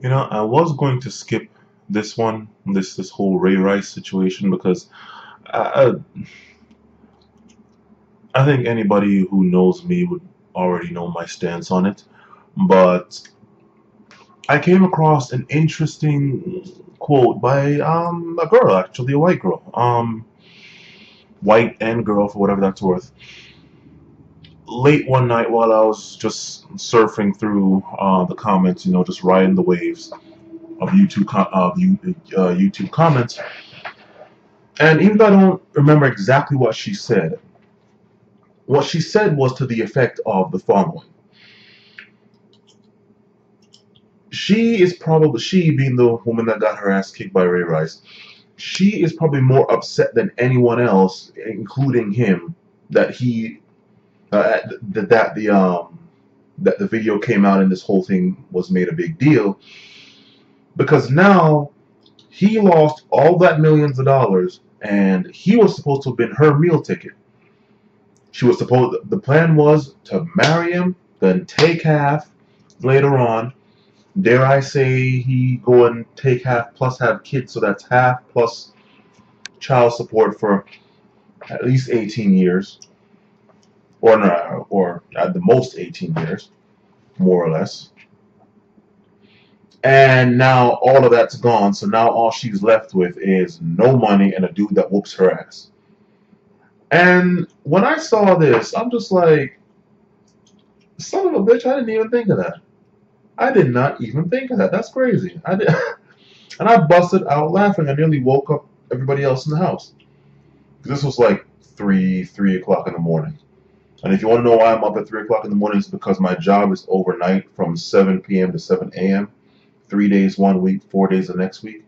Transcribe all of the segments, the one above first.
You know, I was going to skip this one, this whole Ray Rice situation because I, I think anybody who knows me would already know my stance on it. But I came across an interesting quote by a girl, actually a white girl, white and girl for whatever that's worth. Late one night while I was just surfing through the comments, you know, just riding the waves of YouTube comments. And even though I don't remember exactly what she said was to the effect of the following. She being the woman that got her ass kicked by Ray Rice, she is probably more upset than anyone else, including him, that he that the video came out and this whole thing was made a big deal, because now he lost all that millions of dollars, and he was supposed to have been her meal ticket. The plan was to marry him, then take half later on. Dare I say he go and take half plus have kids, so that's half plus child support for at least 18 years, or no, or at the most 18 years, more or less. And now all of that's gone, so now all she's left with is no money and a dude that whoops her ass. And when I saw this, I'm just like, son of a bitch, I didn't even think of that. I did not even think of that. That's crazy. I did, and I busted out laughing. I nearly woke up everybody else in the house. This was like 3 o'clock in the morning. And if you want to know why I'm up at 3 o'clock in the morning, it's because my job is overnight from 7 p.m. to 7 a.m. 3 days one week, 4 days the next week.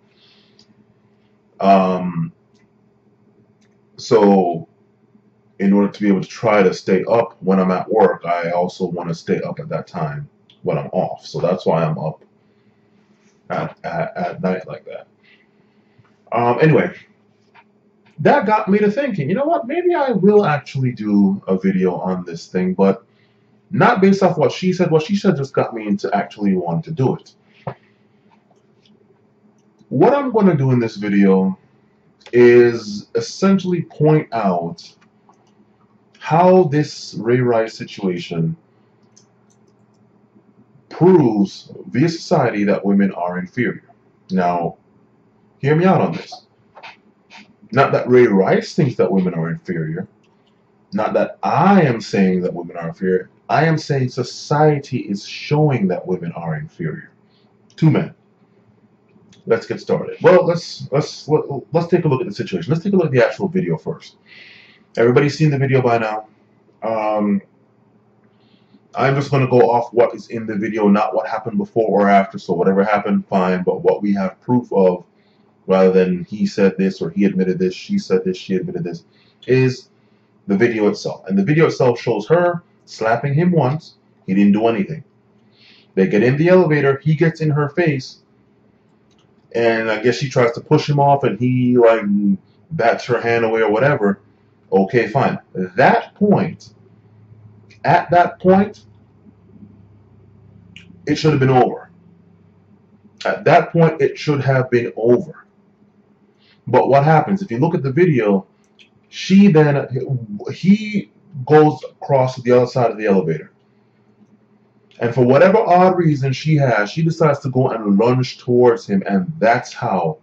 So in order to be able to try to stay up when I'm at work, I also want to stay up at that time when I'm off. So that's why I'm up at night like that. Anyway, that got me to thinking, you know what, maybe I will actually do a video on this thing, but not based off what she said. What she said just got me into actually wanting to do it. What I'm going to do in this video is essentially point out how this Ray Rice situation proves via society that women are inferior. Now, hear me out on this. Not that Ray Rice thinks that women are inferior. Not that I am saying that women are inferior. I am saying society is showing that women are inferior to men. Let's get started. Well, let's take a look at the situation. Let's take a look at the actual video first. Everybody's seen the video by now. I'm just going to go off what is in the video, not what happened before or after. So whatever happened, fine. But what we have proof of, rather than he said this or he admitted this, she said this, she admitted this, is the video itself. And the video itself shows her slapping him once. He didn't do anything. They get in the elevator. He gets in her face. And I guess she tries to push him off, and he like bats her hand away or whatever. Okay, fine. At that point, it should have been over. At that point, it should have been over. But what happens? If you look at the video, he goes across to the other side of the elevator. And for whatever odd reason she decides to go and lunge towards him, and that's how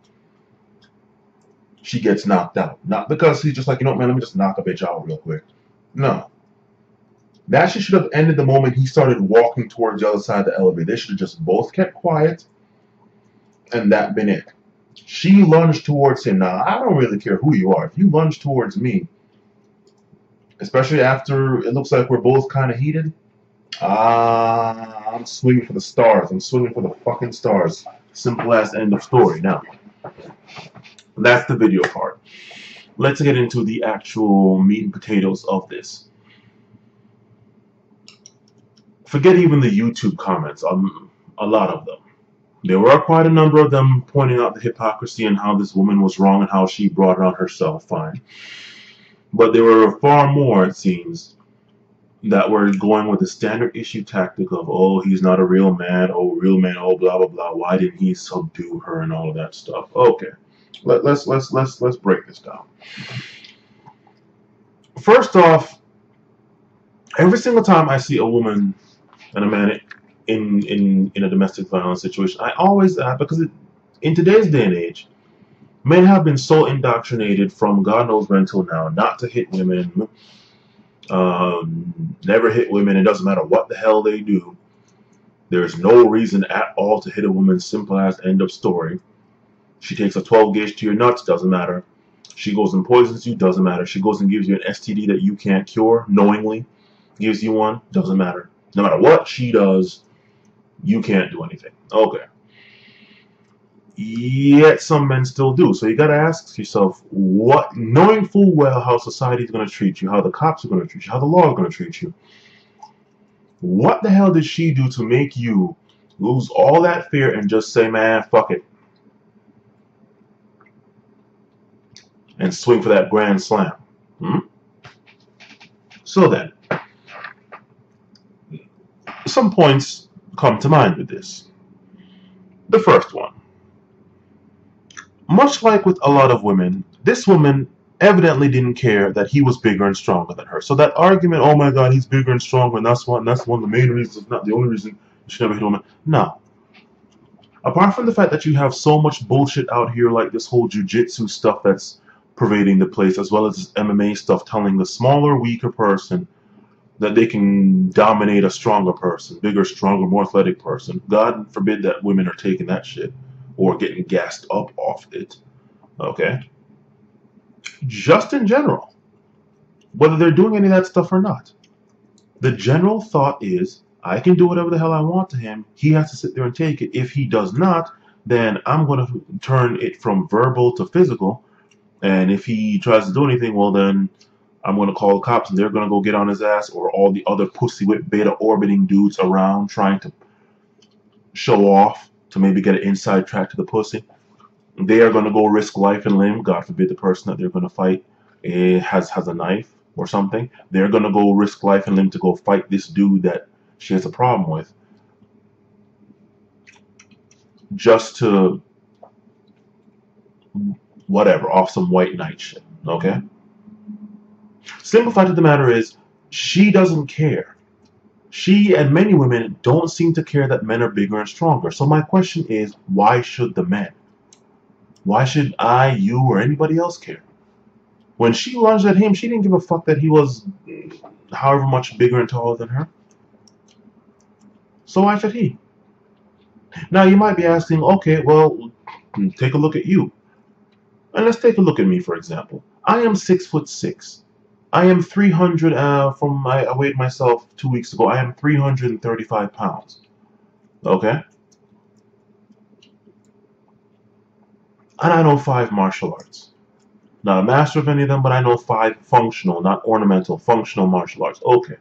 she gets knocked out. Not because he's just like, you know what, man, let me just knock a bitch out real quick. No. That shit should have ended the moment he started walking towards the other side of the elevator. They should have just both kept quiet, and that been it. She lunged towards him. Now, I don't really care who you are. If you lunge towards me, especially after it looks like we're both kind of heated, I'm swinging for the stars. I'm swinging for the fucking stars. Simple as end of story. Now, that's the video part. Let's get into the actual meat and potatoes of this. Forget even the YouTube comments, a lot of them. There were quite a number of them pointing out the hypocrisy and how this woman was wrong and how she brought it on herself, fine. But there were far more, it seems, that we're going with the standard issue tactic of, oh, he's not a real man, oh, blah blah blah. Why didn't he subdue her and all of that stuff? Okay, let's break this down. First off, every single time I see a woman and a man in a domestic violence situation, I always because in today's day and age, men have been so indoctrinated from God knows when till now not to hit women. Never hit women. It doesn't matter what the hell they do. There's no reason at all to hit a woman. Simple as end of story. She takes a 12 gauge to your nuts. Doesn't matter. She goes and poisons you. Doesn't matter. She goes and gives you an STD that you can't cure knowingly. Gives you one. Doesn't matter. No matter what she does, you can't do anything. Okay. Yet some men still do. So you gotta ask yourself, what, knowing full well how society is gonna treat you, how the cops are gonna treat you, how the law is gonna treat you, what the hell did she do to make you lose all that fear and just say, man, fuck it, and swing for that grand slam? So then, some points come to mind with this. The first one. Much like with a lot of women, this woman evidently didn't care that he was bigger and stronger than her. So that argument, oh my god, he's bigger and stronger, and that's one of the main reasons, not the only reason you should never hit a woman. No. Apart from the fact that you have so much bullshit out here, like this whole jiu-jitsu stuff that's pervading the place, as well as this MMA stuff telling the smaller, weaker person that they can dominate a stronger person, bigger, stronger, more athletic person. God forbid that women are taking that shit or getting gassed up off it. Okay? Just in general, whether they're doing any of that stuff or not, the general thought is, I can do whatever the hell I want to him. He has to sit there and take it. If he does not, then I'm going to turn it from verbal to physical. And if he tries to do anything, well then I'm going to call the cops and they're going to go get on his ass, or all the other pussy whip beta orbiting dudes around trying to show off to maybe get an inside track to the pussy. They are going to go risk life and limb. God forbid the person that they're going to fight has a knife or something. They're going to go risk life and limb to go fight this dude that she has a problem with, just to whatever, off some white knight shit. Okay? Simple fact of the matter is, she doesn't care. She and many women don't seem to care that men are bigger and stronger. So my question is, why should the men? Why should I, you, or anybody else care? When she lunged at him, she didn't give a fuck that he was however much bigger and taller than her. So why should he? Now you might be asking, okay, well, take a look at you. And let's take a look at me, for example. I am 6'6". I am 300, I weighed myself 2 weeks ago. I am 335 pounds. Okay? And I know 5 martial arts. Not a master of any of them, but I know 5 functional, not ornamental, functional martial arts. Okay.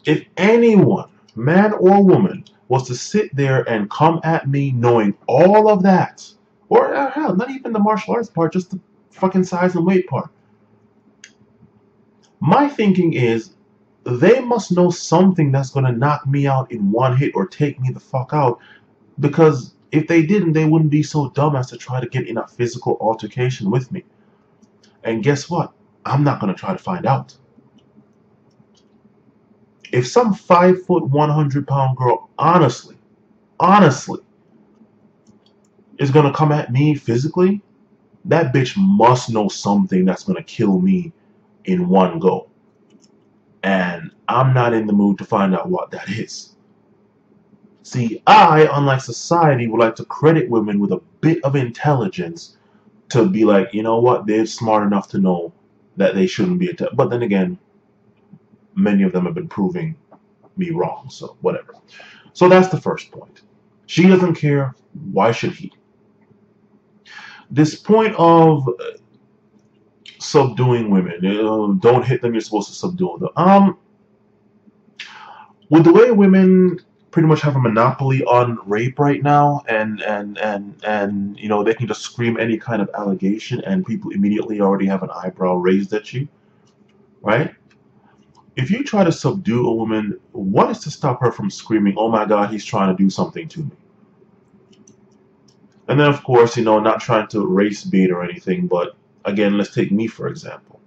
If anyone, man or woman, was to sit there and come at me knowing all of that, or hell, not even the martial arts part, just the fucking size and weight part, my thinking is, they must know something that's going to knock me out in one hit or take me the fuck out, because if they didn't, they wouldn't be so dumb as to try to get in a physical altercation with me. And guess what? I'm not going to try to find out. If some 5 foot 100 pound girl honestly is going to come at me physically, that bitch must know something that's going to kill me in one go. And I'm not in the mood to find out what that is. See, I, unlike society, would like to credit women with a bit of intelligence to be like, you know what, they're smart enough to know that they shouldn't be attacked. But then again, many of them have been proving me wrong, so whatever. So that's the first point. She doesn't care. Why should he? This point of subduing women, don't hit them, you're supposed to subdue them. With the way women pretty much have a monopoly on rape right now, and you know, they can just scream any kind of allegation and people immediately already have an eyebrow raised at you, right? If you try to subdue a woman, what is to stop her from screaming, "Oh my God, he's trying to do something to me"? And then, of course, not trying to race bait or anything, but again, let's take me for example.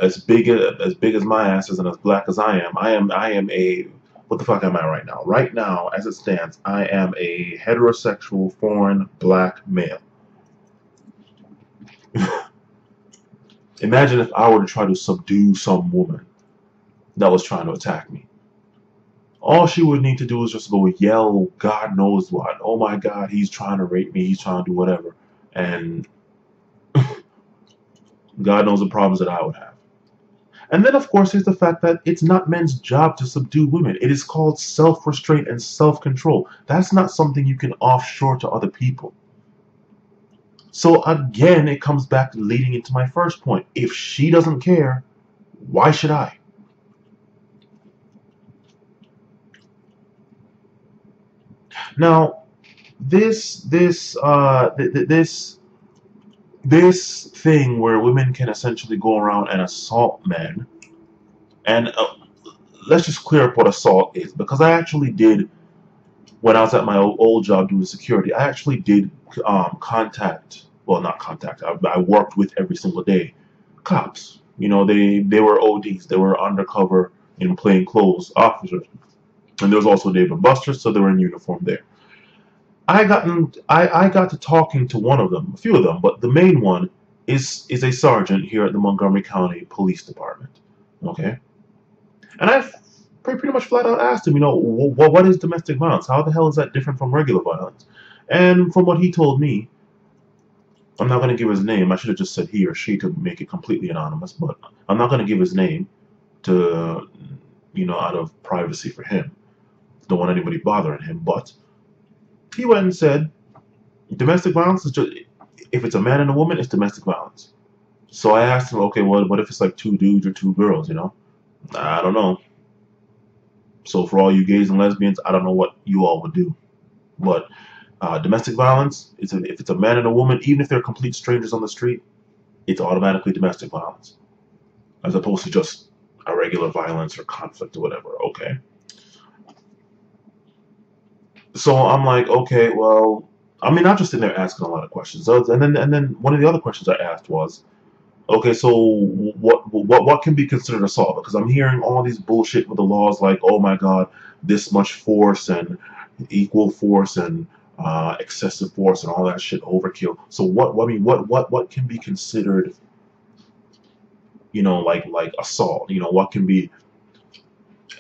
As big as my ass is and as black as I am a what the fuck am I right now? Right now, as it stands, I am a heterosexual foreign black male. Imagine if I were to try to subdue some woman that was trying to attack me. All she would need to do is just go yell, God knows what. Oh my God, he's trying to rape me. He's trying to do whatever. And God knows the problems that I would have. And then, of course, there's the fact that it's not men's job to subdue women. It is called self-restraint and self-control. That's not something you can offshore to other people. So again, it comes back to leading into my first point. If she doesn't care, why should I? Now, this thing where women can essentially go around and assault men, and let's just clear up what assault is, because I actually did, when I was at my old job doing security, I actually did contact, well, not contact, I worked with every single day cops. They were ODs, they were undercover in plain clothes officers, and there was also Dave and Buster's, so they were in uniform there. I got to talking to one of them, a few of them, but the main one is a sergeant here at the Montgomery County Police Department. Okay, and I pretty much flat out asked him, what is domestic violence? How the hell is that different from regular violence? And from what he told me, I'm not going to give his name. I should have just said he or she to make it completely anonymous, but I'm not going to give his name to, out of privacy for him. Don't want anybody bothering him, but he went and said, domestic violence is just, if it's a man and a woman, it's domestic violence. So I asked him, okay, well, what if it's like two dudes or two girls, I don't know. So for all you gays and lesbians, I don't know what you all would do. But domestic violence, if it's a man and a woman, even if they're complete strangers on the street, it's automatically domestic violence, as opposed to just a regular violence or conflict or whatever. Okay. So I'm like, okay, well, I mean, I'm just sitting there asking a lot of questions. And then one of the other questions I asked was, okay, so what can be considered assault? Because I'm hearing all these bullshit with the laws, like, oh my God, this much force and equal force and excessive force and all that shit, overkill. So what can be considered, like assault? What can be?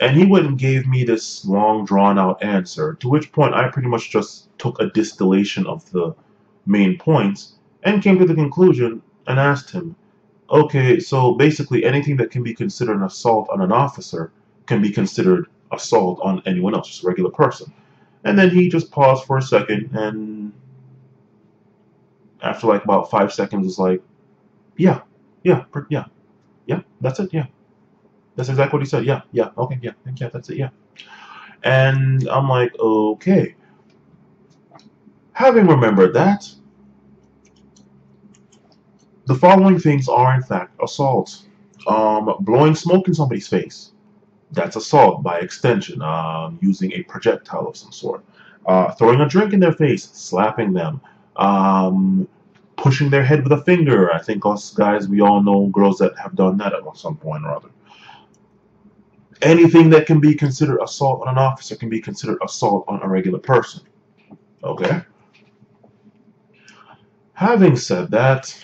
And he went and gave me this long, drawn-out answer, to which point I pretty much just took a distillation of the main points and came to the conclusion and asked him, okay, so basically anything that can be considered an assault on an officer can be considered assault on anyone else, just a regular person. And then he just paused for a second, and after like about 5 seconds was like, yeah, yeah, that's it, yeah. That's exactly what he said. Yeah, okay, yeah, that's it, yeah. And I'm like, okay. Having remembered that, the following things are in fact assault. Blowing smoke in somebody's face, that's assault by extension. Using a projectile of some sort. Throwing a drink in their face, slapping them. Pushing their head with a finger. I think us guys, we all know girls that have done that at some point or other. Anything that can be considered assault on an officer can be considered assault on a regular person. Okay? Having said that,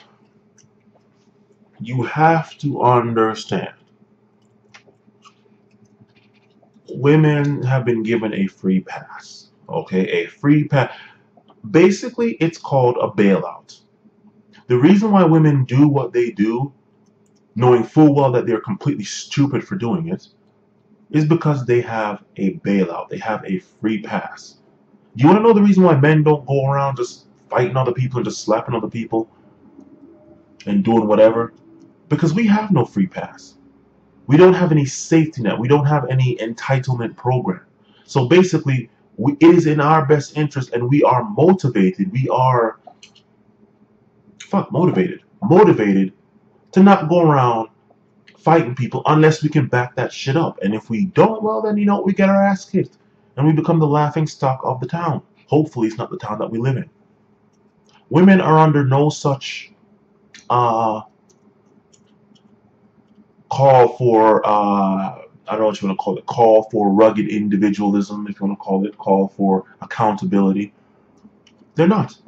you have to understand, women have been given a free pass. Okay? A free pass. Basically, it's called a bailout. The reason why women do what they do, knowing full well that they're completely stupid for doing it, is because they have a bailout. They have a free pass. Do you want to know the reason why men don't go around just fighting other people and just slapping other people and doing whatever? Because we have no free pass. We don't have any safety net. We don't have any entitlement program. So basically, it is in our best interest, and we are motivated. We are motivated to not go around fighting people unless we can back that shit up. And if we don't, well, then, you know, we get our ass kicked. And we become the laughing stock of the town. Hopefully it's not the town that we live in. Women are under no such call for, I don't know what you want to call it, call for rugged individualism, if you want to call it, call for accountability. They're not.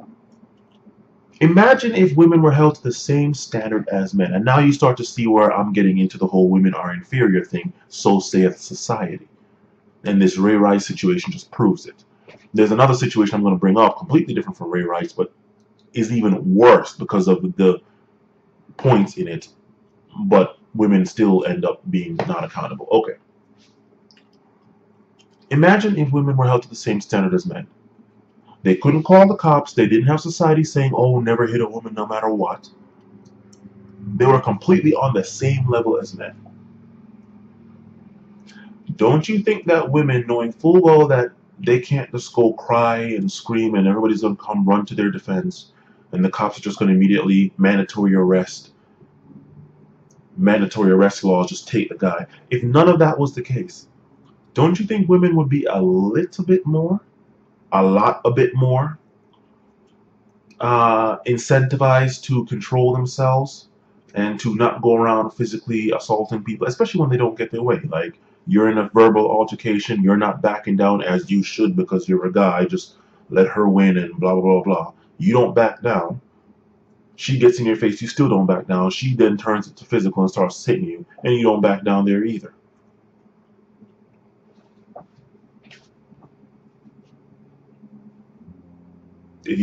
Imagine if women were held to the same standard as men. And now you start to see where I'm getting into the whole women are inferior thing, so saith society. And this Ray Rice situation just proves it. There's another situation I'm going to bring up, completely different from Ray Rice, but is even worse because of the points in it. But women still end up being not accountable. Okay. Imagine if women were held to the same standard as men. They couldn't call the cops. They didn't have society saying, oh, never hit a woman no matter what. They were completely on the same level as men. Don't you think that women, knowing full well that they can't just go cry and scream and everybody's going to come run to their defense and the cops are just going to immediately mandatory arrest laws, just take the guy. If none of that was the case, don't you think women would be a little bit more, a bit more incentivized to control themselves and to not go around physically assaulting people, especially when they don't get their way? Like, you're in a verbal altercation, you're not backing down as you should because you're a guy, just let her win and blah, blah, blah, blah. You don't back down. She gets in your face, you still don't back down. She then turns it to physical and starts hitting you, and you don't back down there either. If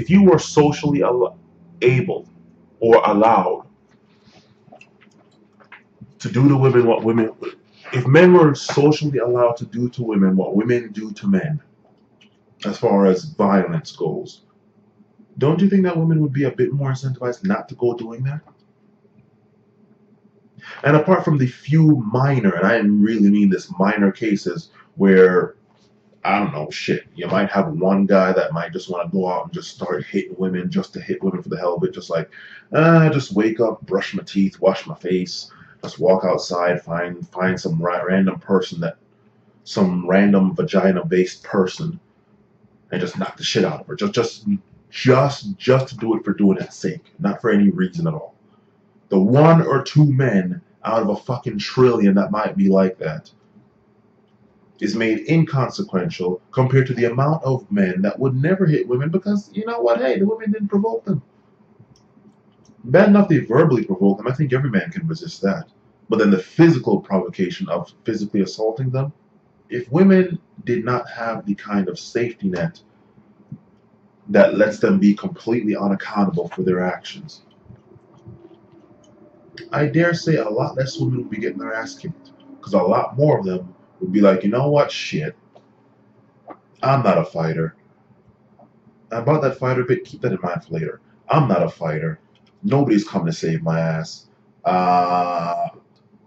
you were socially able or allowed to do to women what women, if men were socially allowed to do to women what women do to men, as far as violence goes, don't you think that women would be a bit more incentivized not to go doing that? And apart from the few minor, and I really mean this, minor cases where, I don't know, shit, you might have one guy that might just want to go out and just start hitting women just to hit women for the hell of it, just like, just wake up, brush my teeth, wash my face, just walk outside, find some random person, some random vagina-based person, and just knock the shit out of her, just to do it for doing its sake, not for any reason at all. The one or two men out of a fucking trillion that might be like that is made inconsequential compared to the amount of men that would never hit women because, you know what, hey, the women didn't provoke them. Bad enough they verbally provoke them, I think every man can resist that. But then the physical provocation of physically assaulting them, if women did not have the kind of safety net that lets them be completely unaccountable for their actions, I dare say a lot less women would be getting their ass kicked. Because a lot more of them would be like, you know what, shit, I'm not a fighter. About that fighter bit, keep that in mind for later. I'm not a fighter. Nobody's coming to save my ass. I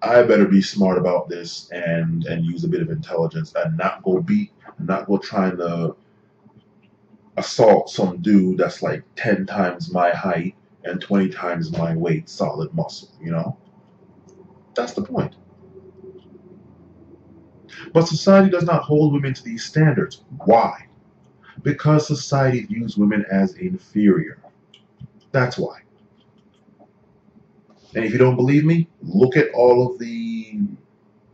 better be smart about this and use a bit of intelligence and not go trying to assault some dude that's like 10 times my height and 20 times my weight, solid muscle, you know? That's the point. But society does not hold women to these standards. Why? Because society views women as inferior. That's why. And if you don't believe me, look at all of the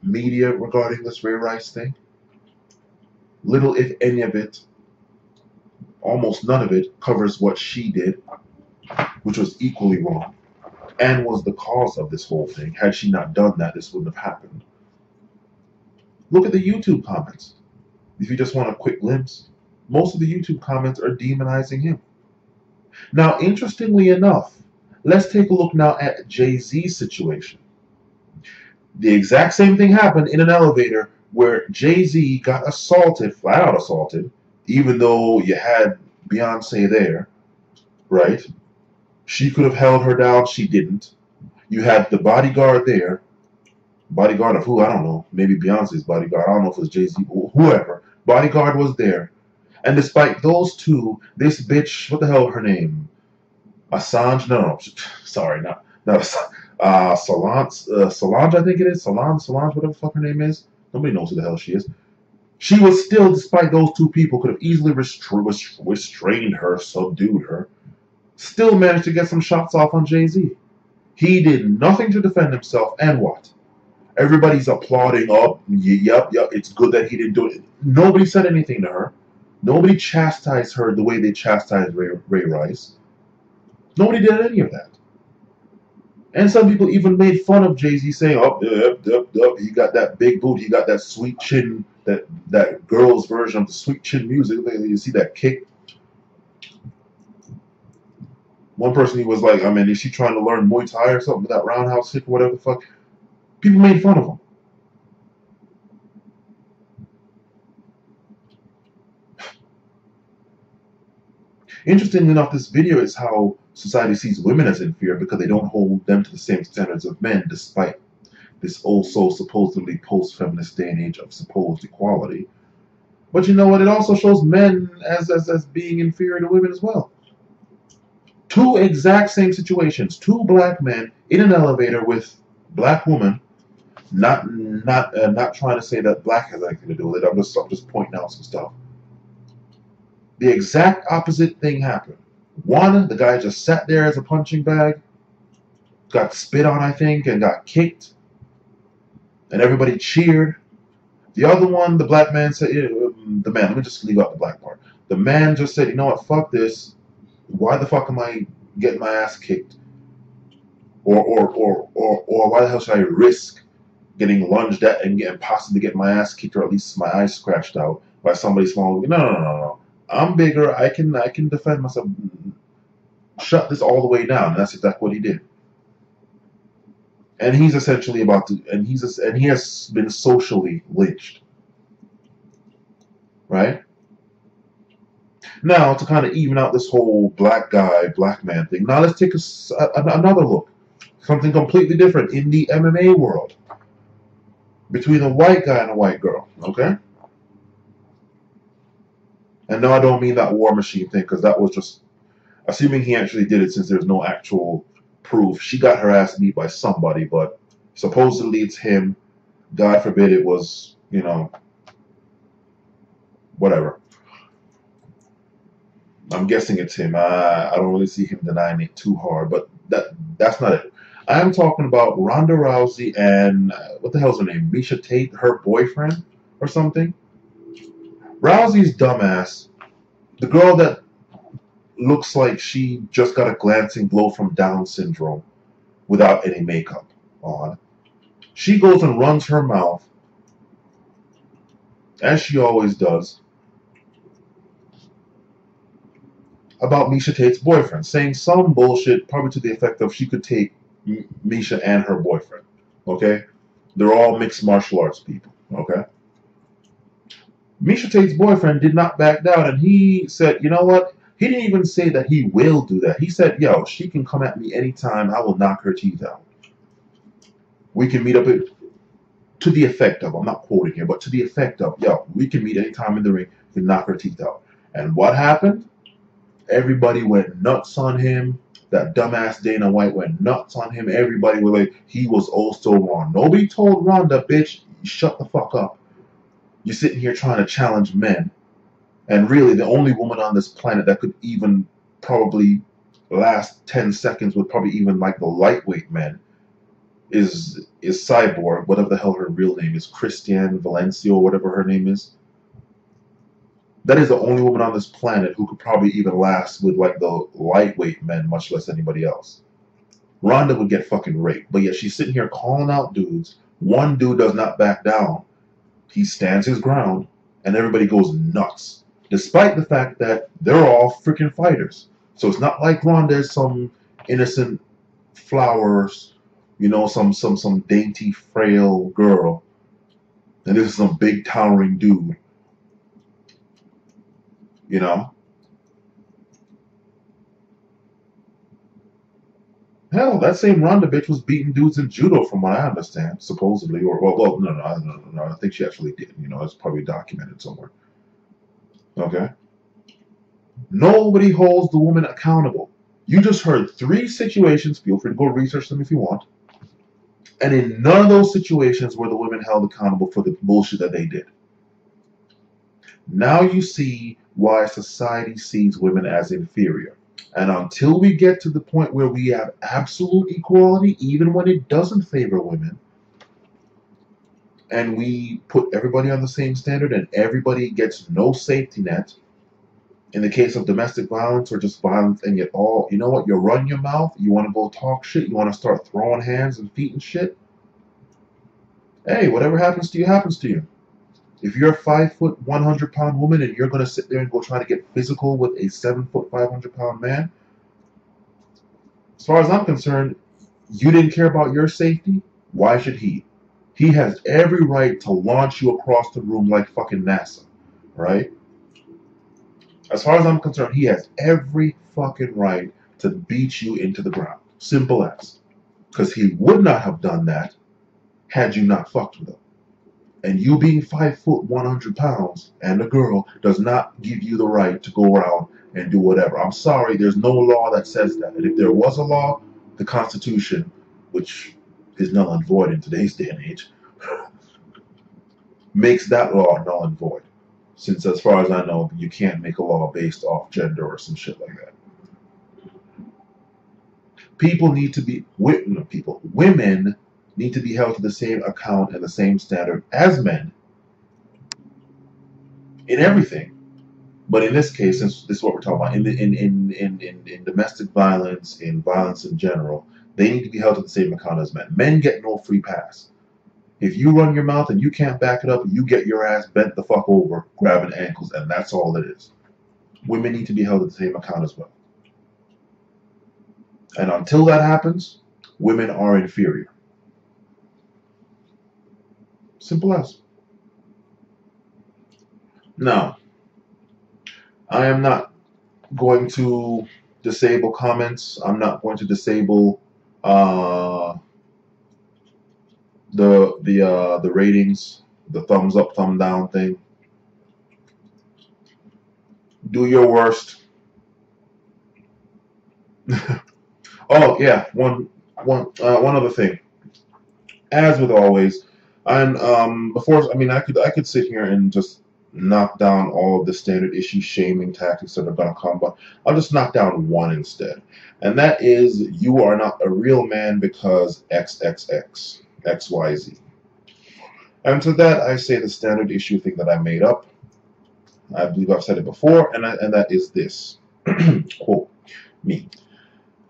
media regarding this Ray Rice thing. Little, if any of it, almost none of it, covers what she did, which was equally wrong, and was the cause of this whole thing. Had she not done that, this wouldn't have happened. Look at the YouTube comments. If you just want a quick glimpse, most of the YouTube comments are demonizing him. Now, interestingly enough, let's take a look now at Jay-Z's situation. The exact same thing happened in an elevator where Jay-Z got assaulted, flat out assaulted, even though you had Beyonce there, right? She could have held her down, she didn't. You had the bodyguard there. Bodyguard of who? I don't know. Maybe Beyonce's bodyguard. I don't know if it was Jay-Z, whoever. Bodyguard was there. And despite those two, this bitch, what the hell her name? Assange? No, sorry, not Assange. Solange, I think it is. Solange, whatever the fuck her name is. Nobody knows who the hell she is. She was still, despite those two people, could have easily restrained her, subdued her. Still managed to get some shots off on Jay-Z. He did nothing to defend himself, and what? Everybody's applauding. Oh, yep, it's good that he didn't do it. Nobody said anything to her. Nobody chastised her the way they chastised Ray Rice. Nobody did any of that. And some people even made fun of Jay-Z, saying, "Oh, he got that big boot, he got that sweet chin, that girl's version of the sweet chin music. You see that kick." One person, he was like, I mean, is she trying to learn Muay Thai or something with that roundhouse kick or whatever the fuck? People made fun of him. Interestingly enough, this video is how society sees women as inferior because they don't hold them to the same standards of men, despite this also supposedly post-feminist day and age of supposed equality. But you know what? It also shows men as being inferior to women as well. Two exact same situations. Two black men in an elevator with black women. Not trying to say that black has anything to do with it. I'm just pointing out some stuff. The exact opposite thing happened. One, the guy just sat there as a punching bag, got spit on, I think, and got kicked, and everybody cheered. The other one, the black man said, let me just leave out the black part. The man just said, you know what, fuck this. Why the fuck am I getting my ass kicked? Or why the hell should I risk getting lunged at and possibly get my ass kicked or at least my eyes scratched out by somebody small? No. I'm bigger. I can defend myself. Shut this all the way down. And that's exactly what he did. And he's essentially about to, and he has been socially lynched. Right? Now, to kind of even out this whole black guy, black man thing, now let's take another look. Something completely different in the MMA world. Between a white guy and a white girl, okay? And no, I don't mean that War Machine thing, because that was just, assuming he actually did it since there's no actual proof. She got her ass beat by somebody, but supposedly it's him. God forbid it was, whatever. I'm guessing it's him. I don't really see him denying it too hard, but that's not it. I'm talking about Ronda Rousey and, what the hell's her name? Miesha Tate, her boyfriend or something? Rousey's dumbass, the girl that looks like she just got a glancing blow from Down syndrome without any makeup on. She goes and runs her mouth, as she always does, about Miesha Tate's boyfriend, saying some bullshit, probably to the effect of she could take Miesha and her boyfriend. Okay? They're all mixed martial arts people. Okay? Miesha Tate's boyfriend did not back down, and he said, you know what? He didn't even say that he will do that. He said, yo, she can come at me anytime. I will knock her teeth out. We can meet up to the effect of, I'm not quoting here, but to the effect of, yo, we can meet anytime in the ring and knock her teeth out. And what happened? Everybody went nuts on him. That dumbass Dana White went nuts on him. Everybody was like, he was also wrong. Nobody told Ronda, bitch, shut the fuck up. You're sitting here trying to challenge men. And really, the only woman on this planet that could even probably last 10 seconds with probably even like the lightweight men is Cyborg, whatever the hell her real name is, Christian Valencia, or whatever her name is. That is the only woman on this planet who could probably even last with like the lightweight men, much less anybody else. Ronda would get fucking raped, but yet she's sitting here calling out dudes. One dude does not back down. He stands his ground, and everybody goes nuts, despite the fact that they're all freaking fighters. So it's not like Ronda is some innocent flowers, some dainty, frail girl, and this is some big, towering dude. Hell, that same Ronda bitch was beating dudes in judo, from what I understand, supposedly. Or no. I think she actually did. It's probably documented somewhere. Okay. Nobody holds the woman accountable. You just heard 3 situations. Feel free to go research them if you want. And in none of those situations were the women held accountable for the bullshit that they did. Now you see why society sees women as inferior. And until we get to the point where we have absolute equality, even when it doesn't favor women, and we put everybody on the same standard and everybody gets no safety net, in the case of domestic violence or just violence, and yet all, you know what, you run your mouth, you want to go talk shit, you want to start throwing hands and feet and shit, hey, whatever happens to you, happens to you. If you're a 5 foot, 100-pound woman and you're going to sit there and go try to get physical with a 7 foot, 500-pound man, as far as I'm concerned, you didn't care about your safety, why should he? He has every right to launch you across the room like fucking NASA, right? As far as I'm concerned, he has every fucking right to beat you into the ground. Simple as. Because he would not have done that had you not fucked with him. And you being 5 foot, 100 pounds, and a girl does not give you the right to go around and do whatever. I'm sorry, there's no law that says that. And if there was a law, the Constitution, which is null and void in today's day and age, makes that law null and void. Since, as far as I know, you can't make a law based off gender or some shit like that. People need to be, women need to be held to the same account and the same standard as men in everything. But in this case, since this is what we're talking about, in domestic violence, in violence in general, they need to be held to the same account as men. Men get no free pass. If you run your mouth and you can't back it up, you get your ass bent the fuck over, grabbing ankles, and that's all it is. Women need to be held to the same account as well. And until that happens, women are inferior. Simple as. Now, I am not going to disable comments. I'm not going to disable the ratings, the thumbs up, thumb down thing. Do your worst. Oh yeah, one other thing. As with always, before, I mean, I could sit here and just knock down all of the standard issue shaming tactics that are gonna come, but I'll just knock down one instead, and that is you are not a real man because XXX XYZ. And to that I say the standard issue thing that I made up. I believe I've said it before, and that is this. Quote me.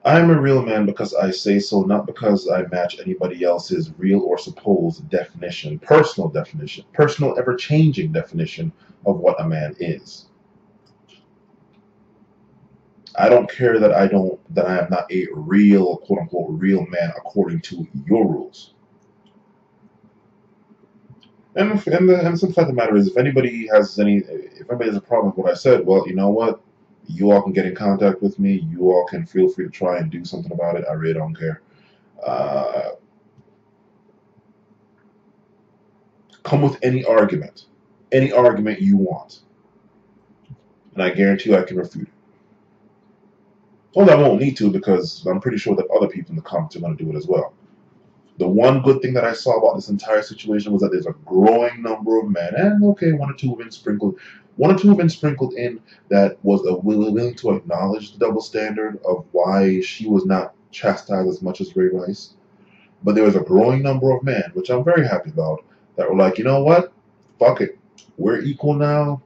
I am a real man because I say so, not because I match anybody else's real or supposed definition, personal ever-changing definition of what a man is. I don't care that I am not a real, quote-unquote, real man according to your rules. And the simple fact of the matter is, if anybody has a problem with what I said, well, you know what? You all can get in contact with me. You all can feel free to try and do something about it. I really don't care. Come with any argument you want, and I guarantee you I can refute it. Well, I won't need to, because I'm pretty sure that other people in the comments are going to do it as well. The one good thing that I saw about this entire situation was that there's a growing number of men, and okay, one or two women sprinkled in that was willing to acknowledge the double standard of why she was not chastised as much as Ray Rice. But there was a growing number of men, which I'm very happy about, that were like, you know what? Fuck it. We're equal now.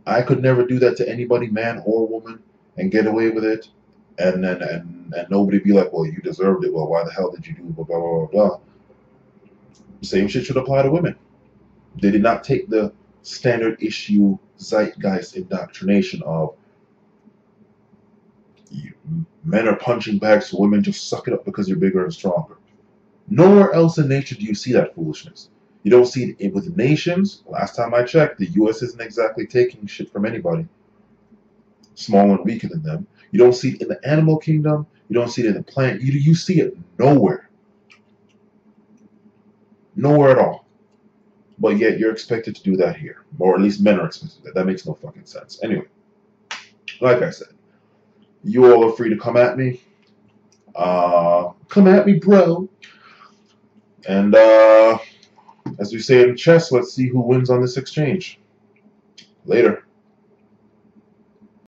I could never do that to anybody, man or woman, and get away with it. And nobody be like, well, you deserved it. Well, why the hell did you do blah, blah, blah, blah. Same shit should apply to women. They did not take the standard issue zeitgeist indoctrination of men are punching bags, so women just suck it up because you're bigger and stronger. Nowhere else in nature do you see that foolishness. You don't see it with nations. Last time I checked, the U.S. isn't exactly taking shit from anybody, small and weaker than them. You don't see it in the animal kingdom. You don't see it in the plant. You see it nowhere. Nowhere at all. But yet you're expected to do that here. Or at least men are expected to do that. That makes no fucking sense. Anyway, like I said, you all are free to come at me. Come at me, bro. And as we say in chess, let's see who wins on this exchange. Later.